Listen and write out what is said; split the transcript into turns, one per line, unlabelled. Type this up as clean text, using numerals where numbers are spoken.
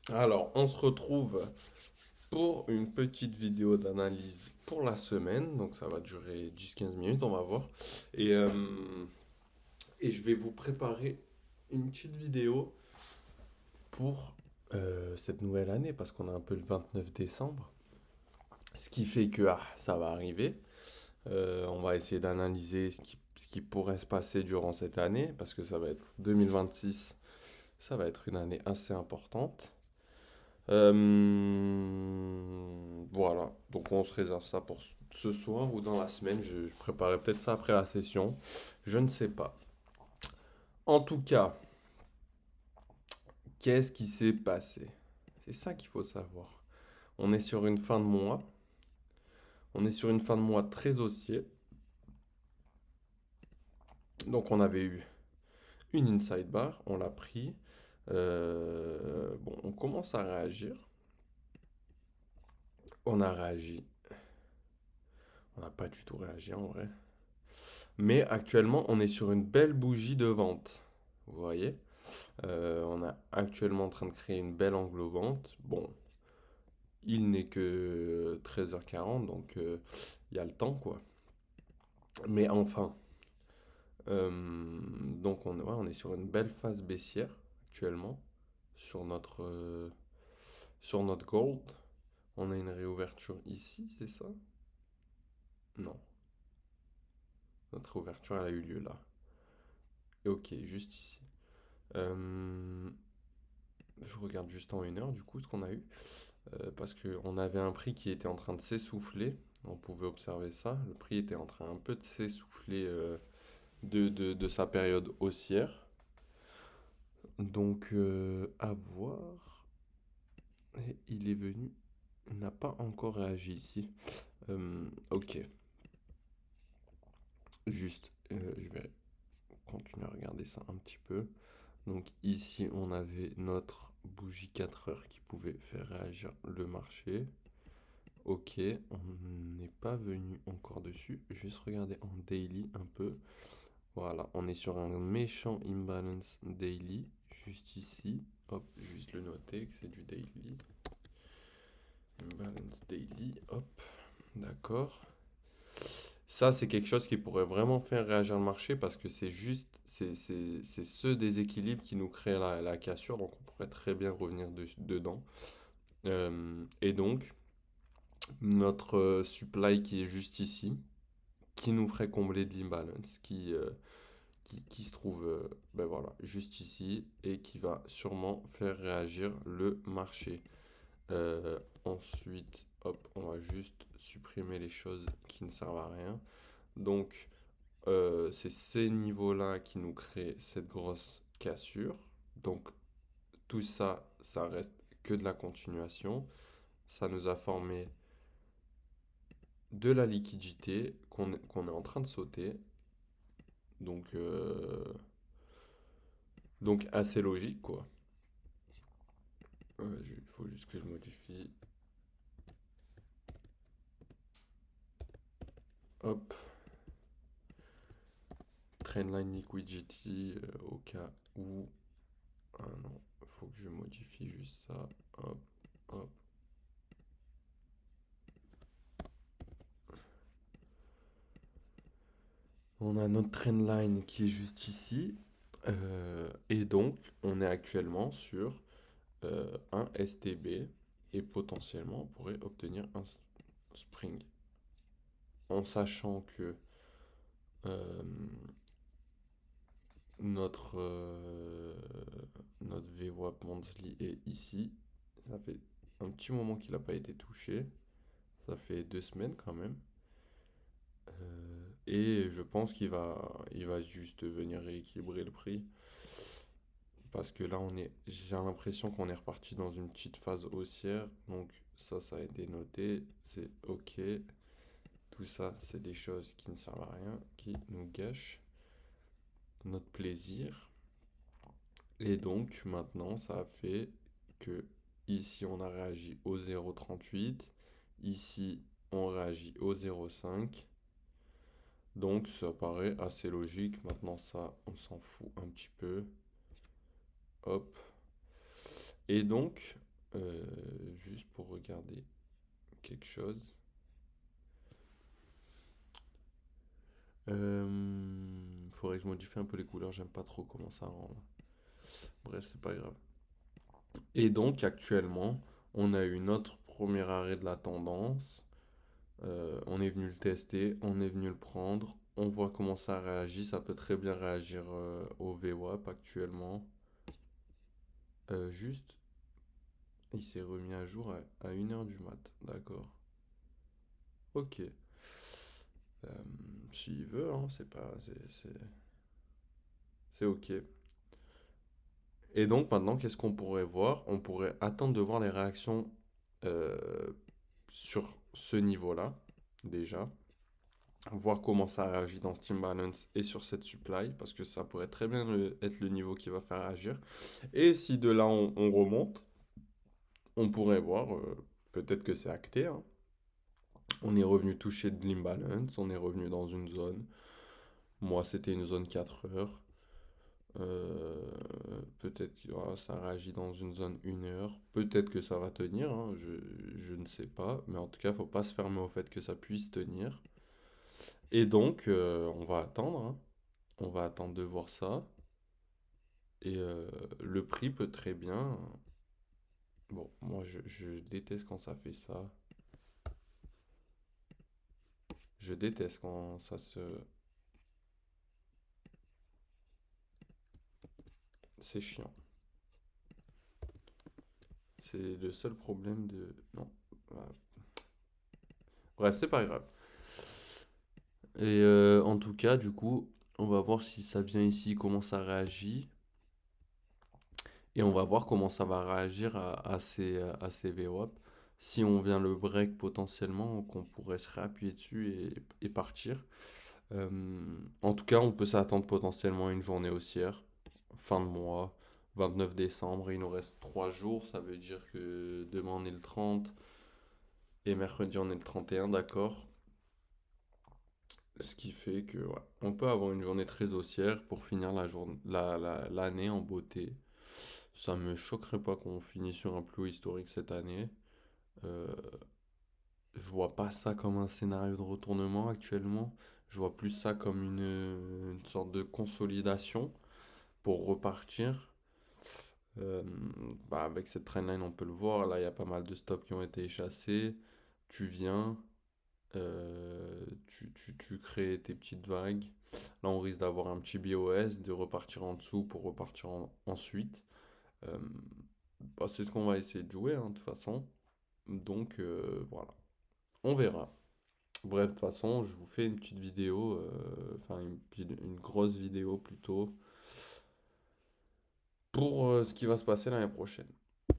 Alors, on se retrouve pour une petite vidéo d'analyse pour la semaine. Donc, ça va durer 10-15 minutes, on va voir. Et, euh, et je vais vous préparer une petite vidéo pour cette nouvelle année, parce qu'on a un peu le 29 décembre. Ce qui fait que ça va arriver. On va essayer d'analyser ce qui pourrait se passer durant cette année, parce que ça va être 2026. Ça va être une année assez importante. Voilà, donc on se réserve ça pour ce soir ou dans la semaine. Je préparerai peut-être ça après la session. Je ne sais pas. En tout cas, qu'est-ce qui s'est passé? C'est ça qu'il faut savoir. On est sur une fin de mois. On est sur une fin de mois très haussier. Donc on avait eu une inside bar, on l'a pris. Bon, on commence à réagir. On a réagi. On n'a pas du tout réagi en vrai. Mais actuellement, on est sur une belle bougie de vente. Vous voyez? On est actuellement en train de créer une belle englobante. Bon, il n'est que 13h40, donc il y a le temps, quoi. Mais enfin, donc ouais, on est sur une belle phase baissière actuellement sur notre gold. On a une réouverture ici, c'est ça? Non, notre réouverture, elle a eu lieu là. Et ok, juste ici. Euh, je regarde juste en 1 heure, du coup, ce qu'on a eu. Parce qu'on avait un prix qui était en train de s'essouffler. On pouvait observer ça. Le prix était en train un peu de s'essouffler de sa période haussière. Donc, à voir. Et il est venu. Il n'a pas encore réagi ici. Ok. Juste, je vais continuer à regarder ça un petit peu. Donc ici, on avait notre bougie 4 heures qui pouvait faire réagir le marché. Ok, on n'est pas venu encore dessus. Juste regarder en daily un peu. Voilà, on est sur un méchant imbalance daily. Juste ici. Hop, juste le noter que c'est du daily. Imbalance daily. Hop, d'accord. Ça, c'est quelque chose qui pourrait vraiment faire réagir le marché parce que c'est juste, c'est ce déséquilibre qui nous crée la cassure. Donc, on pourrait très bien revenir dedans. Et donc, notre supply qui est juste ici, qui nous ferait combler de l'imbalance, qui se trouve ben voilà, juste ici et qui va sûrement faire réagir le marché. Ensuite, hop, on va juste supprimer les choses qui ne servent à rien. Donc, c'est ces niveaux-là qui nous créent cette grosse cassure. Donc, tout ça, ça reste que de la continuation. Ça nous a formé de la liquidité qu'on est en train de sauter. Donc, donc assez logique, quoi. Il faut juste que je modifie. Hop. Trendline liquidity au cas où. Ah non, faut que je modifie juste ça. Hop, hop. On a notre trendline qui est juste ici. Et donc, on est actuellement sur un STB. Et potentiellement, on pourrait obtenir un spring. En sachant que euh, notre, euh, notre VWAP monthly est ici. Ça fait un petit moment qu'il n'a pas été touché. Ça fait 2 semaines quand même. Et je pense qu'il va juste venir rééquilibrer le prix. Parce que là, j'ai l'impression qu'on est reparti dans une petite phase haussière. Donc ça a été noté. C'est ok. Tout ça, c'est des choses qui ne servent à rien, qui nous gâchent notre plaisir. Et donc maintenant, ça a fait que ici, on a réagi au 0,38. Ici, on réagit au 0,5. Donc ça paraît assez logique. Maintenant ça, on s'en fout un petit peu. Hop. Et donc, juste pour regarder quelque chose. Faudrait que je modifie un peu les couleurs, j'aime pas trop comment ça rend là. Bref, c'est pas grave. Et donc actuellement, on a eu notre premier arrêt de la tendance. On est venu le tester, on est venu le prendre. On voit comment ça réagit. Ça peut très bien réagir au VWAP actuellement. Juste, il s'est remis à jour à 1h du mat. D'accord. Ok. S'il veut, hein, c'est pas. C'est ok. Et donc maintenant, qu'est-ce qu'on pourrait voir? On pourrait attendre de voir les réactions euh, sur ce niveau-là, déjà. Voir comment ça réagit dans Steam Balance et sur cette supply, parce que ça pourrait très bien être le niveau qui va faire agir. Et si de là on remonte, on pourrait voir, peut-être que c'est acté, hein. On est revenu toucher de l'imbalance, on est revenu dans une zone. Moi, c'était une zone 4 heures. Euh, peut-être que voilà, ça réagit dans une zone 1 heure. Peut-être que ça va tenir, hein, je ne sais pas. Mais en tout cas, il ne faut pas se fermer au fait que ça puisse tenir. Et donc, on va attendre, hein. On va attendre de voir ça. Et le prix peut très bien. Bon, moi je déteste quand ça fait ça. Je déteste quand ça se. C'est chiant. C'est le seul problème de. Non. Voilà. Bref, c'est pas grave. Et en tout cas, du coup, on va voir si ça vient ici, comment ça réagit. Et on va voir comment ça va réagir à ces VWAP. Si on vient le break potentiellement, qu'on pourrait se réappuyer dessus et partir. Euh, En tout cas, on peut s'attendre potentiellement à une journée haussière, fin de mois, 29 décembre. Il nous reste 3 jours, ça veut dire que demain on est le 30 et mercredi on est le 31, d'accord? Ce qui fait que ouais, on peut avoir une journée très haussière pour finir l'année en beauté. Ça me choquerait pas qu'on finisse sur un plus haut historique cette année. Euh, je vois pas ça comme un scénario de retournement actuellement. Je vois plus ça comme une sorte de consolidation pour repartir. Euh, avec cette trendline, on peut le voir. Là, il y a pas mal de stops qui ont été échassés. Tu viens, tu crées tes petites vagues. Là, on risque d'avoir un petit BOS, de repartir en dessous pour repartir ensuite. Euh, c'est ce qu'on va essayer de jouer, hein, de toute façon. Donc, voilà. On verra. Bref, de toute façon, je vous fais une petite vidéo, enfin une grosse vidéo plutôt, pour ce qui va se passer l'année prochaine.